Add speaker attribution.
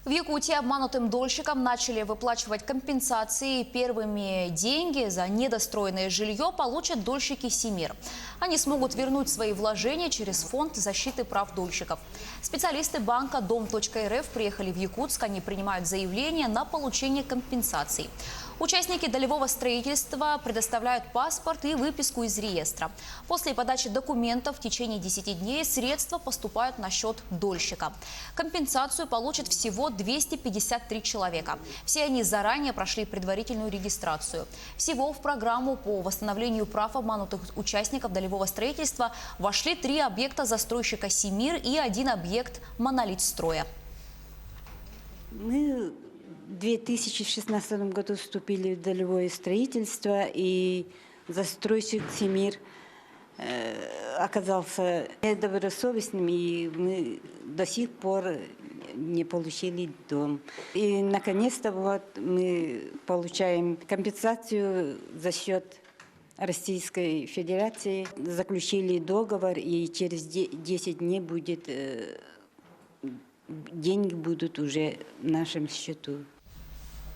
Speaker 1: В Якутии обманутым дольщикам начали выплачивать компенсации. Первыми деньги за недостроенное жилье получат дольщики «Семир». Они смогут вернуть свои вложения через фонд защиты прав дольщиков. Специалисты банка Дом.РФ приехали в Якутск. Они принимают заявления на получение компенсаций. Участники долевого строительства предоставляют паспорт и выписку из реестра. После подачи документов в течение 10 дней средства поступают на счет дольщика. Компенсацию получат всего 253 человека. Все они заранее прошли предварительную регистрацию. Всего в программу по восстановлению прав обманутых участников долевого строительства вошли 3 объекта застройщика «Семир» и 1 объект «Монолитстроя».
Speaker 2: Мы в 2016 году вступили в долевое строительство, и застройщик «Семир» оказался недобросовестным, и мы до сих пор не получили дом. И наконец-то вот мы получаем компенсацию за счет Российской Федерации. Заключили договор, и через 10 дней будет, деньги будут уже в нашем счету.